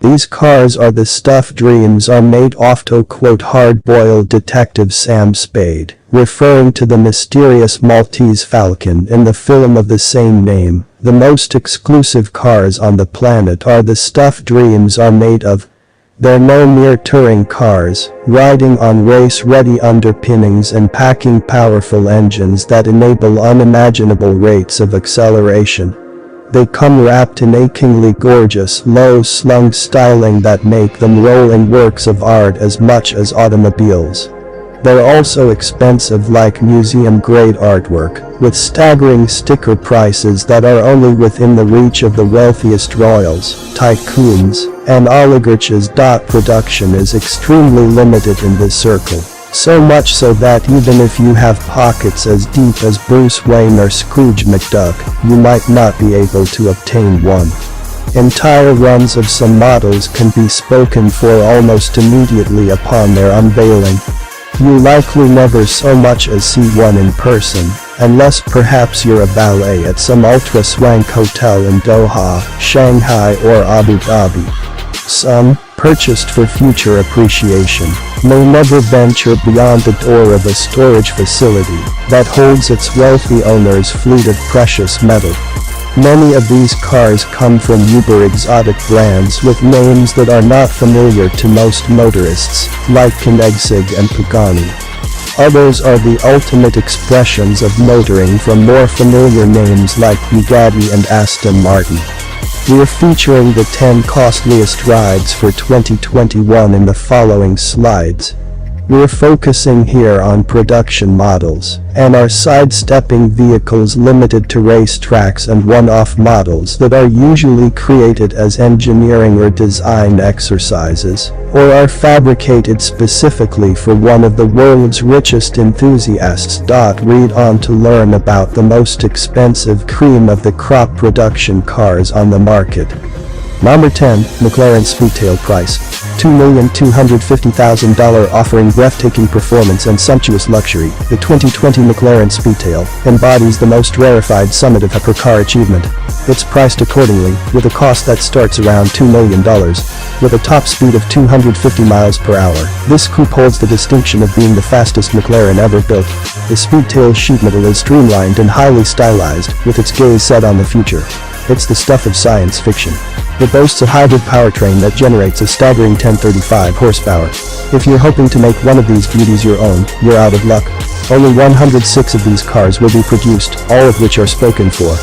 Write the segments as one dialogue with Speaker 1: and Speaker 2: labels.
Speaker 1: These cars are the stuff dreams are made of, to quote hard-boiled detective Sam Spade, referring to the mysterious Maltese Falcon in the film of the same name. The most exclusive cars on the planet are the stuff dreams are made of. They're no mere touring cars, riding on race-ready underpinnings and packing powerful engines that enable unimaginable rates of acceleration. They come wrapped in achingly gorgeous, low-slung styling that make them rolling works of art as much as automobiles. They're also expensive, like museum-grade artwork, with staggering sticker prices that are only within the reach of the wealthiest royals, tycoons, and oligarchs. Production is extremely limited in this circle. So much so that even if you have pockets as deep as Bruce Wayne or Scrooge McDuck, you might not be able to obtain one. Entire runs of some models can be spoken for almost immediately upon their unveiling. You likely never so much as see one in person, unless perhaps you're a valet at some ultra-swank hotel in Doha, Shanghai, or Abu Dhabi. Some, purchased for future appreciation, may never venture beyond the door of a storage facility that holds its wealthy owner's fleet of precious metal. Many of these cars come from uber-exotic brands with names that are not familiar to most motorists, like Koenigsegg and Pagani. Others are the ultimate expressions of motoring from more familiar names like Bugatti and Aston Martin. We're featuring the 10 costliest rides for 2021 in the following slides. We're focusing here on production models, and are sidestepping vehicles limited to racetracks and one-off models that are usually created as engineering or design exercises, or are fabricated specifically for one of the world's richest enthusiasts. Read on to learn about the most expensive cream of the crop production cars on the market. Number 10, McLaren Speedtail. Price: $2,250,000. Offering breathtaking performance and sumptuous luxury, the 2020 McLaren Speedtail embodies the most rarefied summit of hypercar achievement. It's priced accordingly, with a cost that starts around $2 million. With a top speed of 250 miles per hour, this coupe holds the distinction of being the fastest McLaren ever built. The Speedtail's sheet metal is streamlined and highly stylized, with its gaze set on the future. It's the stuff of science fiction. It boasts a hybrid powertrain that generates a staggering 1035 horsepower. If you're hoping to make one of these beauties your own, you're out of luck. Only 106 of these cars will be produced, all of which are spoken for.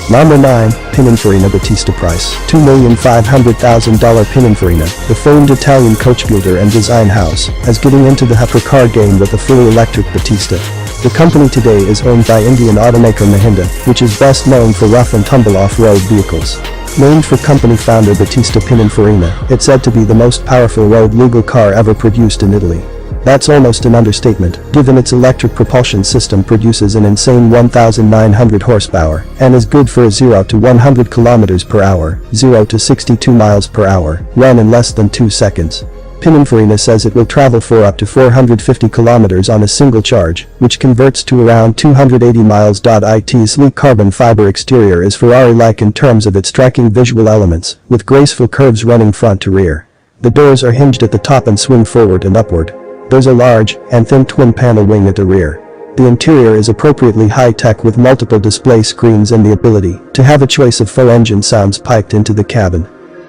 Speaker 1: Number 9, Pininfarina Battista. Price: $2,500,000. Pininfarina, the famed Italian coach builder and design house, is getting into the hypercar game with a fully electric Battista. The company today is owned by Indian automaker Mahindra, which is best known for rough and tumble off-road vehicles. Named for company founder Battista Pininfarina, it's said to be the most powerful road legal car ever produced in Italy. That's almost an understatement, given its electric propulsion system produces an insane 1,900 horsepower, and is good for a 0 to 100 kilometers per hour, 0 to 62 miles per hour, run in less than 2 seconds. Pininfarina says it will travel for up to 450 kilometers on a single charge, which converts to around 280 miles. Its sleek carbon fiber exterior is Ferrari-like in terms of its striking visual elements, with graceful curves running front to rear. The doors are hinged at the top and swing forward and upward. There's a large and thin twin-panel wing at the rear. The interior is appropriately high-tech with multiple display screens and the ability to have a choice of faux engine sounds piped into the cabin.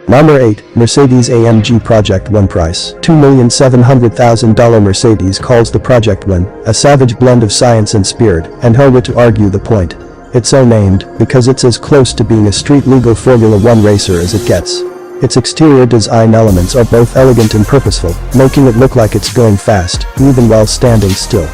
Speaker 1: Number 8, Mercedes-AMG Project One. Price: $2,700,000. Mercedes calls the Project One a savage blend of science and spirit, and who were to argue the point? It's so named because it's as close to being a street-legal Formula One racer as it gets. Its exterior design elements are both elegant and purposeful, making it look like it's going fast, even while standing still.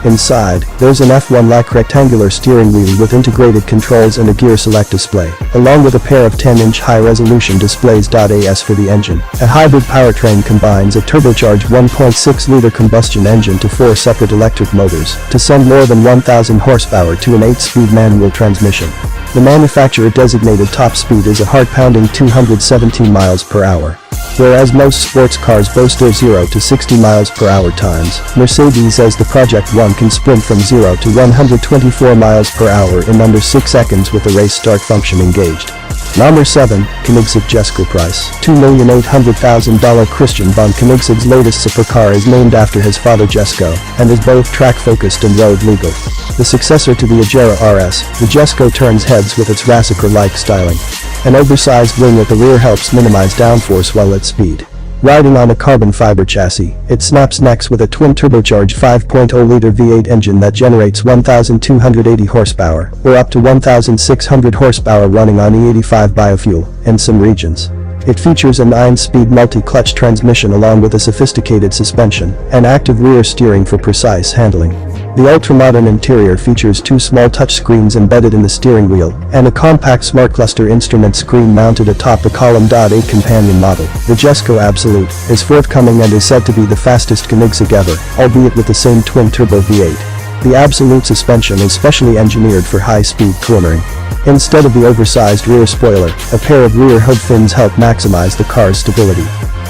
Speaker 1: Inside, there's an F1-like rectangular steering wheel with integrated controls and a gear select display, along with a pair of 10-inch high-resolution displays. AS for the engine. A hybrid powertrain combines a turbocharged 1.6-liter combustion engine to 4 separate electric motors to send more than 1,000 horsepower to an 8-speed manual transmission. The manufacturer-designated top speed is a heart-pounding 217 miles per hour. Whereas most sports cars boast their 0 to 60 miles per hour times, Mercedes says the Project One can sprint from 0 to 124 miles per hour in under 6 seconds with the race start function engaged. Number 7, Koenigsegg Jesko price. $2,800,000 Christian von Koenigsegg's latest supercar is named after his father Jesko, and is both track-focused and road legal. The successor to the Agera RS, the Jesko turns heads with its Rassiker-like styling. An oversized wing at the rear helps minimize downforce while at speed. Riding on a carbon fiber chassis, it snaps necks with a twin-turbocharged 5.0-liter V8 engine that generates 1,280 horsepower, or up to 1,600 horsepower running on E85 biofuel, in some regions. It features a 9-speed multi-clutch transmission along with a sophisticated suspension and active rear steering for precise handling. The ultra-modern interior features 2 small touchscreens embedded in the steering wheel and a compact smart cluster instrument screen mounted atop the Column 8 companion model. The Jesko Absolute is forthcoming and is said to be the fastest Koenigsegg ever, albeit with the same twin-turbo V8. The Absolute suspension is specially engineered for high-speed cornering. Instead of the oversized rear spoiler, a pair of rear hood fins help maximize the car's stability.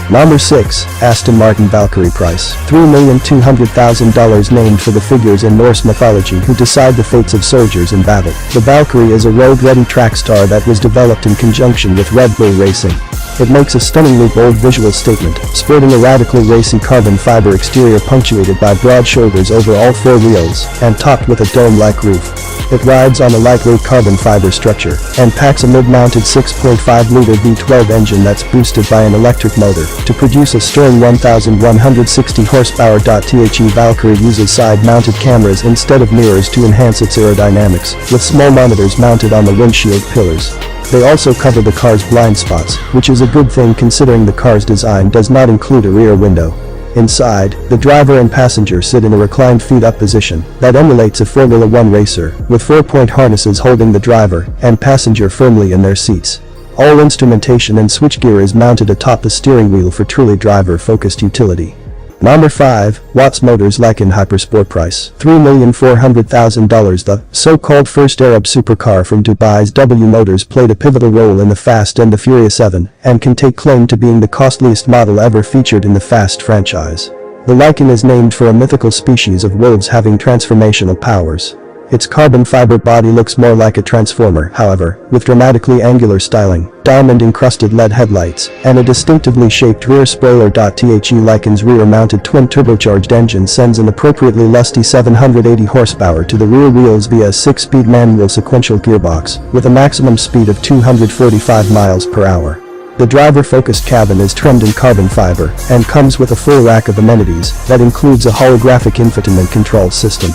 Speaker 1: Number 6, Aston Martin Valkyrie price. $3,200,000 named for the figures in Norse mythology who decide the fates of soldiers in battle. The Valkyrie is a road-ready track star that was developed in conjunction with Red Bull Racing. It makes a stunningly bold visual statement, sporting a radically racy carbon fiber exterior punctuated by broad shoulders over all 4 wheels, and topped with a dome-like roof. It rides on a lightweight carbon fiber structure, and packs a mid-mounted 6.5-liter V12 engine that's boosted by an electric motor, to produce a stirring 1,160 horsepower. The Valkyrie uses side-mounted cameras instead of mirrors to enhance its aerodynamics, with small monitors mounted on the windshield pillars. They also cover the car's blind spots, which is a good thing considering the car's design does not include a rear window. Inside, the driver and passenger sit in a reclined feet-up position that emulates a Formula One racer, with 4-point harnesses holding the driver and passenger firmly in their seats. All instrumentation and switchgear is mounted atop the steering wheel for truly driver-focused utility. Number 5, Watts Motors Lykan Hypersport price. $3,400,000. The so-called first Arab supercar from Dubai's W Motors played a pivotal role in the Fast and the Furious 7, and can take claim to being the costliest model ever featured in the Fast franchise. The Lykan is named for a mythical species of wolves having transformational powers. Its carbon fiber body looks more like a transformer, however, with dramatically angular styling, diamond-encrusted LED headlights, and a distinctively shaped rear spoiler. The Lykan's rear-mounted twin-turbocharged engine sends an appropriately lusty 780 horsepower to the rear wheels via a 6-speed manual sequential gearbox, with a maximum speed of 245 miles per hour. The driver-focused cabin is trimmed in carbon fiber, and comes with a full rack of amenities that includes a holographic infotainment control system.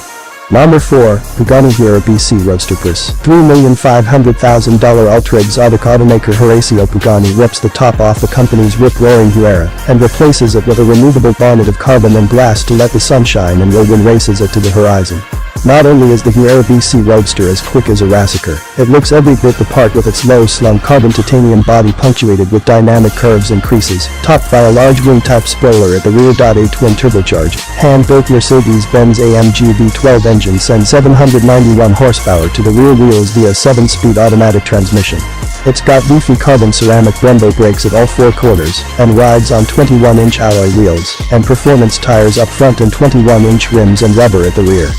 Speaker 1: Number 4, Pagani Huayra BC Roadster price. $3,500,000 ultra-exotic automaker Horacio Pagani rips the top off the company's rip-roaring Huayra and replaces it with a removable bonnet of carbon and glass to let the sun shine and will win races it to the horizon. Not only is the Huayra BC Roadster as quick as a Rassiker, it looks every bit the part with its low-slung carbon titanium body punctuated with dynamic curves and creases, topped by a large wing-type spoiler at the rear. A twin-turbocharged, hand-built Mercedes-Benz AMG V12 engine sends 791 horsepower to the rear wheels via a 7-speed automatic transmission. It's got leafy carbon ceramic Brembo brakes at all 4 quarters, and rides on 21-inch alloy wheels, and performance tires up front and 21-inch rims and rubber at the rear.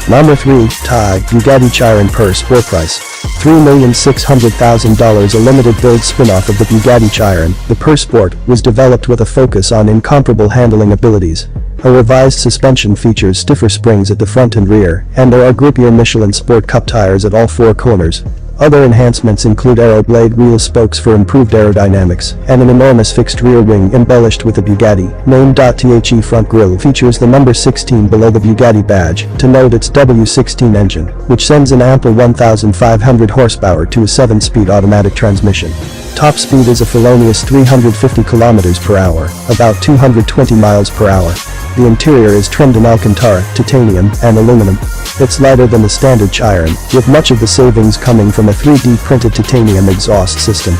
Speaker 1: Number 3, Thai Bugatti Chiron Per Sport price. $3,600,000. A limited build spin-off of the Bugatti Chiron, the Per Sport, was developed with a focus on incomparable handling abilities. A revised suspension features stiffer springs at the front and rear, and there are grippier Michelin Sport Cup tires at all 4 corners. Other enhancements include Aeroblade wheel spokes for improved aerodynamics, and an enormous fixed rear wing embellished with a Bugatti named. The front grille features the number 16 below the Bugatti badge to note its W16 engine, which sends an ample 1,500 horsepower to a 7-speed automatic transmission. Top speed is a felonious 350 km per hour, about 220 miles per hour. The interior is trimmed in Alcantara, titanium, and aluminum. It's lighter than the standard Chiron, with much of the savings coming from a 3D printed titanium exhaust system.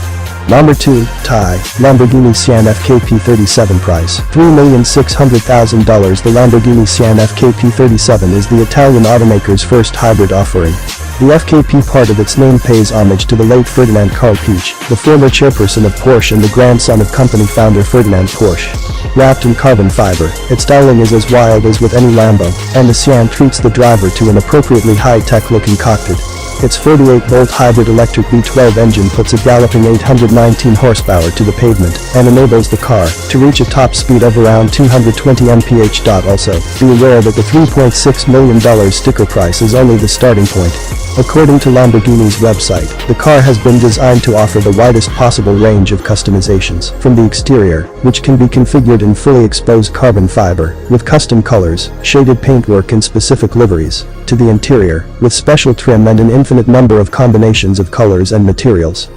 Speaker 1: Number 2, Thai Lamborghini Sian FKP37 price. $3,600,000. The Lamborghini Sian FKP37 is the Italian automaker's first hybrid offering. The FKP part of its name pays homage to the late Ferdinand Karl Piëch, the former chairperson of Porsche and the grandson of company founder Ferdinand Porsche. Wrapped in carbon fiber, its styling is as wild as with any Lambo, and the Sian treats the driver to an appropriately high-tech looking cockpit. Its 48-volt hybrid electric V12 engine puts a galloping 819 horsepower to the pavement and enables the car to reach a top speed of around 220 mph. Also, be aware that the $3.6 million sticker price is only the starting point. According to Lamborghini's website, the car has been designed to offer the widest possible range of customizations, from the exterior, which can be configured in fully exposed carbon fiber, with custom colors, shaded paintwork and specific liveries, to the interior, with special trim and an infinite number of combinations of colors and materials.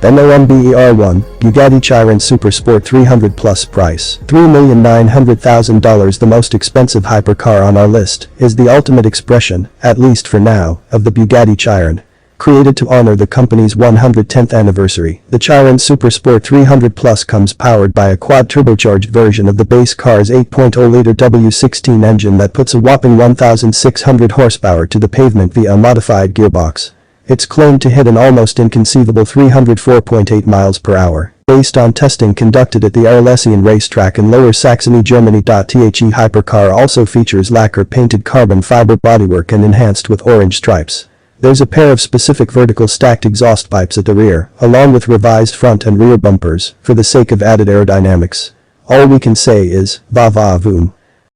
Speaker 1: NOMBER1, Bugatti Chiron Super Sport 300 Plus price, $3,900,000. The most expensive hypercar on our list is the ultimate expression, at least for now, of the Bugatti Chiron. Created to honor the company's 110th anniversary, the Chiron Super Sport 300 Plus comes powered by a quad-turbocharged version of the base car's 8.0-liter W16 engine that puts a whopping 1,600 horsepower to the pavement via a modified gearbox. It's claimed to hit an almost inconceivable 304.8 miles per hour, based on testing conducted at the Arlesian racetrack in Lower Saxony, Germany. The hypercar also features lacquer-painted carbon fiber bodywork and enhanced with orange stripes. There's a pair of specific vertical stacked exhaust pipes at the rear, along with revised front and rear bumpers, for the sake of added aerodynamics. All we can say is, va va voom.